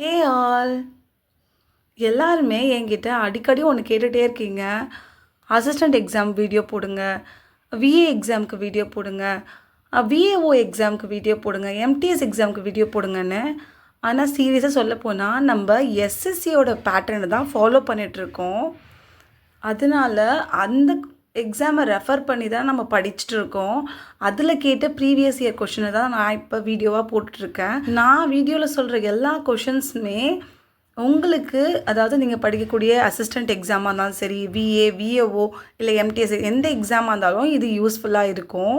Hey all எல்லாருமே என்கிட்ட அடிக்கடி ஒன்று கேட்டுகிட்டே இருக்கீங்க. அசிஸ்டண்ட் எக்ஸாம் வீடியோ போடுங்க, விஏ எக்ஸாமுக்கு வீடியோ போடுங்க, விஏஓ எக்ஸாமுக்கு வீடியோ போடுங்க, எம்டிஎஸ் எக்ஸாமுக்கு வீடியோ போடுங்கன்னு. ஆனால் சீரியஸாக சொல்லப்போனால் நம்ம எஸ்எஸ்சியோட பேட்டர்னை தான் ஃபாலோ பண்ணிகிட்ருக்கோம். அதனால அந்த எக்ஸாமை ரெஃபர் பண்ணி தான் நம்ம படிச்சுட்டு இருக்கோம். அதில் கேட்ட ப்ரீவியஸ் இயர் கொஷினை தான் நான் இப்போ வீடியோவாக போட்டுட்ருக்கேன். நான் வீடியோவில் சொல்கிற எல்லா கொஷின்ஸுமே உங்களுக்கு, அதாவது நீங்கள் படிக்கக்கூடிய அசிஸ்டண்ட் எக்ஸாமாக இருந்தாலும் சரி, விஏ, விஏஓ இல்லை எம்டிஎஸ் எந்த எக்ஸாமாக இருந்தாலும் இது யூஸ்ஃபுல்லாக இருக்கும்.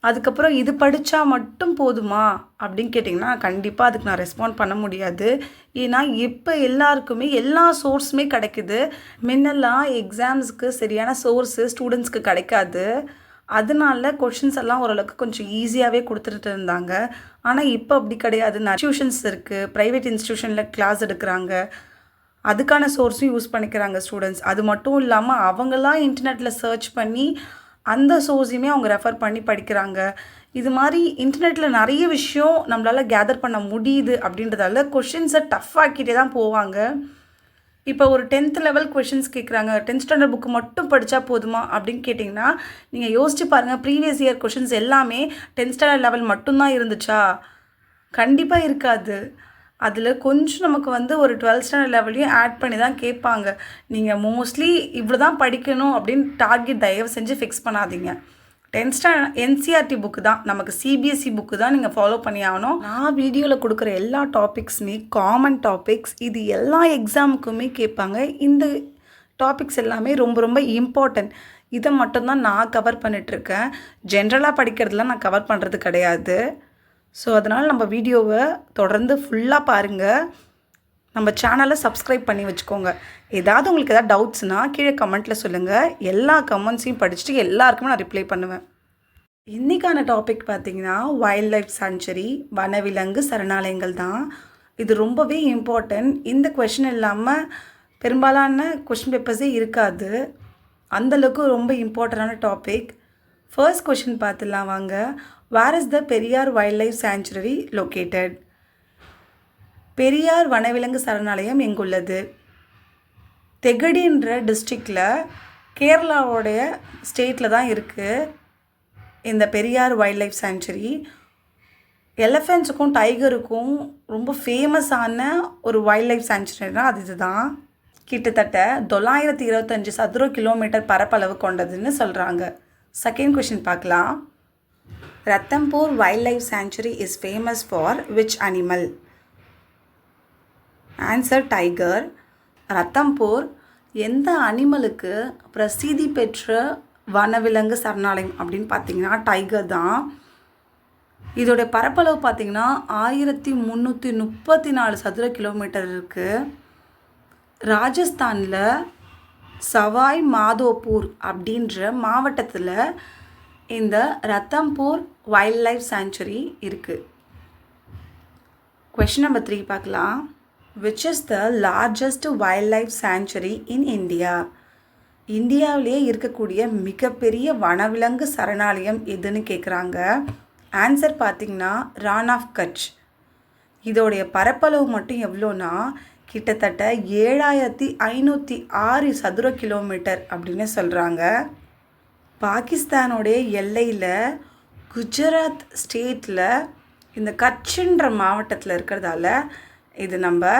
அதுக்கப்புறம் இது படித்தா மட்டும் போதுமா அப்படின்னு கேட்டிங்கன்னா கண்டிப்பாக அதுக்கு நான் ரெஸ்பாண்ட் பண்ண முடியாது. ஏன்னா இப்போ எல்லாருக்குமே எல்லா சோர்ஸுமே கிடைக்குது. முன்னெல்லாம் எக்ஸாம்ஸுக்கு சரியான சோர்ஸு ஸ்டூடெண்ட்ஸ்க்கு கிடைக்காது. அதனால கொஷின்ஸ் எல்லாம் ஓரளவுக்கு கொஞ்சம் ஈஸியாகவே கொடுத்துட்டு இருந்தாங்க. ஆனால் இப்போ அப்படி கிடையாது. டியூஷன்ஸ் இருக்குது, ப்ரைவேட் இன்ஸ்டியூஷனில் கிளாஸ் எடுக்கிறாங்க, அதுக்கான சோர்ஸும் யூஸ் பண்ணிக்கிறாங்க ஸ்டூடெண்ட்ஸ். அது மட்டும் இல்லாமல் அவங்களாம் இன்டர்நெட்டில் சர்ச் பண்ணி அந்த சோர்ஸையுமே அவங்க ரெஃபர் பண்ணி படிக்கிறாங்க. இது மாதிரி இன்டர்நெட்டில் நிறைய விஷயம் நம்மளால் கேதர் பண்ண முடியுது. அப்படின்றதால கொஷின்ஸை டஃப் ஆக்கிட்டே தான் போவாங்க. இப்போ ஒரு 10th லெவல் கொஷின்ஸ் கேட்குறாங்க, 10th ஸ்டாண்டர்ட் புக்கு மட்டும் படித்தா போதுமா அப்படின்னு கேட்டிங்கன்னா நீங்கள் யோசிச்சு பாருங்கள். ப்ரீவியஸ் இயர் கொஷின்ஸ் எல்லாமே 10th ஸ்டாண்டர்ட் லெவல் மட்டும்தான் இருந்துச்சா? கண்டிப்பாக இருக்காது. அதில் கொஞ்சம் நமக்கு ஒரு 12th ஸ்டாண்டர்ட் லெவலையும் ஆட் பண்ணி தான் கேட்பாங்க. நீங்கள் மோஸ்ட்லி இவ்வளோ தான் படிக்கணும் அப்படின்னு டார்கெட் தயவு செஞ்சு ஃபிக்ஸ் பண்ணாதீங்க. 10th ஸ்டாண்டர்ட் என்சிஆர்டி புக்கு தான், நமக்கு சிபிஎஸ்சி புக்கு தான் நீங்கள் ஃபாலோ பண்ணி ஆகணும். நான் வீடியோவில் கொடுக்குற எல்லா டாபிக்ஸுமே காமன் டாபிக்ஸ். இது எல்லா எக்ஸாமுக்குமே கேட்பாங்க. இந்த டாபிக்ஸ் எல்லாமே ரொம்ப ரொம்ப இம்பார்ட்டன்ட். இதை மட்டும்தான் நான் கவர் பண்ணிகிட்ருக்கேன். ஜென்ரலாக படிக்கிறதுலாம் நான் கவர் பண்ணுறது கிடையாது. ஸோ அதனால் நம்ம வீடியோவை தொடர்ந்து ஃபுல்லாக பாருங்கள். நம்ம சேனலை சப்ஸ்கிரைப் பண்ணி வச்சுக்கோங்க. ஏதாவது உங்களுக்கு எதாவது டவுட்ஸ்னால் கீழே கமெண்ட்டில் சொல்லுங்கள். எல்லா கமெண்ட்ஸையும் படிச்சுட்டு எல்லாருக்குமே நான் ரிப்ளை பண்ணுவேன். இன்றைக்கான டாபிக் பார்த்திங்கன்னா வைல்ட் லைஃப் சாங்சுரி, வனவிலங்கு சரணாலயங்கள் தான். இது ரொம்பவே இம்பார்ட்டன்ட். இந்த கொஷின் இல்லாமல் பெரும்பாலான கொஷின் பேப்பர்ஸே இருக்காது. அந்தளவுக்கு ரொம்ப இம்பார்ட்டண்டான டாபிக். ஃபர்ஸ்ட் கொஷின் பார்த்துலாம் வாங்க. Where is the Periyar wildlife sanctuary located? Periyar வனவிலங்கு சரணாலயம் எங்குள்ளது? தெகடின்ற டிஸ்ட்ரிக்டில், கேரளாவோடைய ஸ்டேட்டில் தான் இருக்குது இந்த பெரியார் வைல்ட் லைஃப் சாங்சுரி. எலஃபென்ட்ஸுக்கும் டைகருக்கும் ரொம்ப ஃபேமஸான ஒரு வைல்ட் லைஃப் சாங்சுரினா அது இதுதான். கிட்டத்தட்ட 925 சதுர கிலோமீட்டர் பரப்பளவு கொண்டதுன்னு சொல்கிறாங்க. செகண்ட் கொஷின் பார்க்கலாம். Ranthambore wild life sanctuary is famous for which animal? Answer tiger. Ranthambore எந்த அனிமலுக்கு பிரசித்தி பெற்ற வனவிலங்கு சரணாலயம் அப்படின்னு பார்த்தீங்கன்னா டைகர் தான். இதோடைய பரப்பளவு பார்த்திங்கன்னா 1334 சதுர கிலோமீட்டர் இருக்குது. ராஜஸ்தானில் சவாய் மாதோப்பூர் அப்படின்ற மாவட்டத்தில் இந்த ரத்தம்பூர் வைல்ட் லைஃப் சாங்சுரி இருக்குது. கொஷின் நம்பர் 3 பார்க்கலாம். Which is the largest wild life sanctuary in India? இந்தியாவிலேயே இருக்கக்கூடிய மிகப்பெரிய வனவிலங்கு சரணாலயம் எதுன்னு கேட்குறாங்க. ஆன்சர் பார்த்திங்கன்னா ரான் ஆஃப் கட்ச். இதோடைய பரப்பளவு மட்டும் எவ்வளோனா கிட்டத்தட்ட 7506 சதுர கிலோமீட்டர் அப்படின்னு சொல்கிறாங்க. பாகிஸ்தானுடைய எல்லையில் குஜராத் ஸ்டேட்டில் இந்த கட்சுன்ற மாவட்டத்தில் இருக்கிறதால இது நம்ம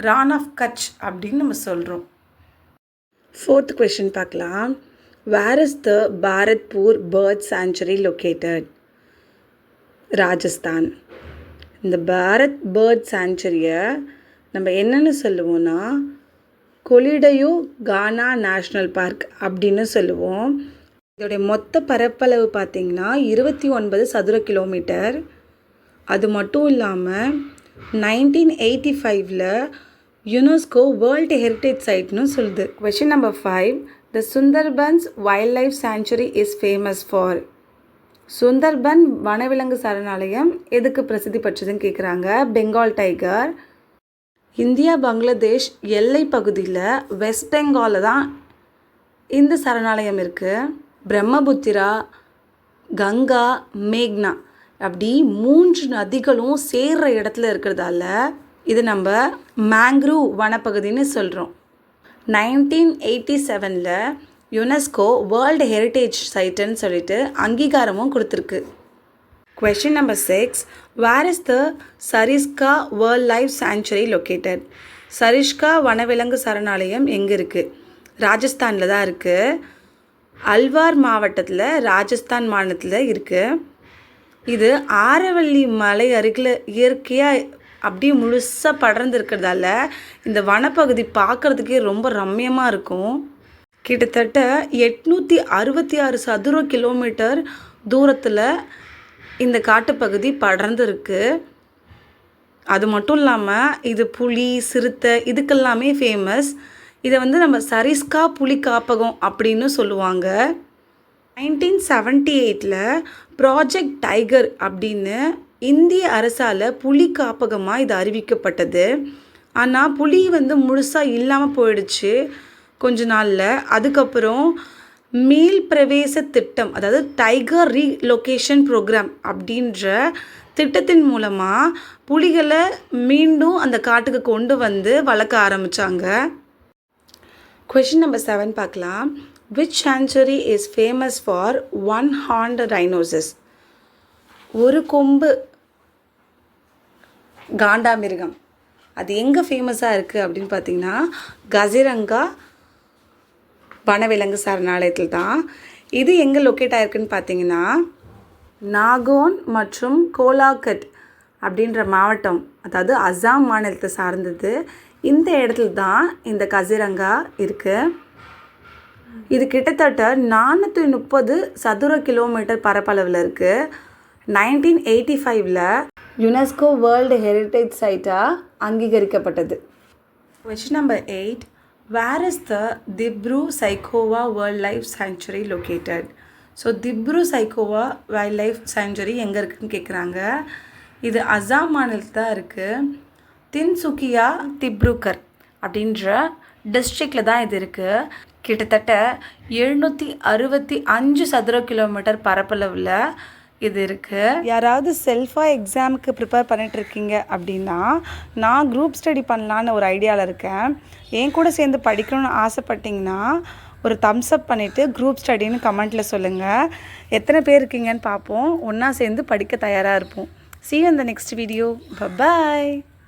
ரான் ஆஃப் கட்ச் அப்படின்னு நம்ம சொல்கிறோம். ஃபோர்த் கொஷின் பார்க்கலாம். Where is the Bharatpur bird sanctuary located? Rajasthan. இந்த பாரத் பேர்ட் சாங்சுரியை நம்ம என்னென்னு சொல்லுவோம்னா கொலிடயோ கானா நேஷ்னல் பார்க் அப்படின்னு சொல்லுவோம். இதோடைய மொத்த பரப்பளவு பார்த்திங்கன்னா 29 சதுர கிலோமீட்டர். அது மட்டும் இல்லாமல் 1985 யுனெஸ்கோ வேர்ல்டு ஹெரிட்டேஜ் சைட்னு சொல்லுது. Question number 5. The Sundarbans wild life sanctuary is famous for? Sundarban வனவிலங்கு சரணாலயம் எதுக்கு பிரசித்தி பெற்றதுன்னு கேட்குறாங்க. பெங்கால் டைகர். இந்தியா பங்களாதேஷ் எல்லை பகுதியில் வெஸ்ட் பெங்காலில் தான் இந்த சரணாலயம் இருக்குது. பிரம்மபுத்திரா, கங்கா, மேக்னா அப்படி 3 நதிகளும் சேர்ற இடத்துல இருக்கிறதால இது நம்ம மேங்க்ரூவ் வனப்பகுதின்னு சொல்கிறோம். 1987 யுனெஸ்கோ வேர்ல்டு ஹெரிட்டேஜ் சைட்டுன்னு சொல்லிட்டு அங்கீகாரமும் கொடுத்துருக்கு. Question number 6. Where is the Sariska Wildlife Sanctuary located? சரிஷ்கா வனவிலங்கு சரணாலயம் எங்கே இருக்குது? ராஜஸ்தானில் தான் இருக்குது. அல்வார் மாவட்டத்தில் ராஜஸ்தான் மாநிலத்தில் இருக்குது. இது ஆரவல்லி மலை அருகில் இயற்கையாக அப்படியே முழுசாக படர்ந்து இருக்கிறதால இந்த வனப்பகுதி பார்க்குறதுக்கே ரொம்ப ரம்மியமாக இருக்கும். கிட்டத்தட்ட 866 சதுர கிலோமீட்டர் தூரத்தில் இந்த காட்டுப்பகுதி படர்ந்து இருக்குது. அது மட்டும் இல்லாமல் இது புலி, சிறுத்தை இதுக்கெல்லாமே ஃபேமஸ். இதை நம்ம சரிஸ்கா புலி காப்பகம் அப்படின்னு சொல்லுவாங்க. 1978 ப்ராஜெக்ட் டைகர் அப்படின்னு இந்திய அரசால் புலி காப்பகமாக இது அறிவிக்கப்பட்டது. ஆனால் புலி முழுசாக இல்லாமல் போயிடுச்சு கொஞ்ச நாளில். அதுக்கப்புறம் மீள் பிரவேச திட்டம், அதாவது டைகர் ரீலொகேஷன் ப்ரோக்ராம் அப்படின்ற திட்டத்தின் மூலமாக புலிகளை மீண்டும் அந்த காட்டுக்கு கொண்டு வளர்க்க ஆரம்பித்தாங்க. Question number 7 பார்க்கலாம். Which sanctuary is famous for one-horned rhinoceros? ஒரு கொம்பு காண்டாமிருகம் அது எங்கே ஃபேமஸாக இருக்குது அப்படின்னு பார்த்தீங்கன்னா கசிரங்கா வனவிலங்கு சரணாலயத்தில் தான். இது எங்கே லொக்கேட் ஆகிருக்குன்னு பார்த்தீங்கன்னா நாகோன் மற்றும் கோலாகட் அப்படின்ற மாவட்டம், அதாவது அசாம் மாநிலத்தை சார்ந்தது. இந்த இடத்துல தான் இந்த கசிரங்கா இருக்குது. இது கிட்டத்தட்ட 430 சதுர கிலோமீட்டர் பரப்பளவில் இருக்குது. 1985 யுனெஸ்கோ வேர்ல்டு ஹெரிட்டேஜ் சைட்டாக அங்கீகரிக்கப்பட்டது. Question number 8. Where is the Dibru-Saikhowa Wildlife Sanctuary located? So Dibru-Saikhowa Wildlife Sanctuary எங்கே இருக்குதுன்னு கேட்குறாங்க. இது அசாம் மாநிலத்தில் தான் இருக்குது. தின்சுக்கியா திப்ருகர் அப்படின்ற டிஸ்ட்ரிக்டில் தான் இது இருக்குது. கிட்டத்தட்ட 765 சதுர கிலோமீட்டர் பரப்பளவில் இது இருக்குது. யாராவது செல்ஃபாக எக்ஸாமுக்கு ப்ரிப்பேர் பண்ணிகிட்ருக்கீங்க அப்படின்னா நான் குரூப் ஸ்டடி பண்ணலான்னு ஒரு ஐடியாவில் இருக்கேன். என் கூட சேர்ந்து படிக்கணும்னு ஆசைப்பட்டிங்கன்னா ஒரு தம்ஸ் அப் பண்ணிவிட்டு குரூப் ஸ்டடின்னு கமெண்ட்டில் சொல்லுங்கள். எத்தனை பேர் இருக்கீங்கன்னு பார்ப்போம். ஒன்றா சேர்ந்து படிக்க தயாராக இருப்போம். See you in the next video. Bye-bye.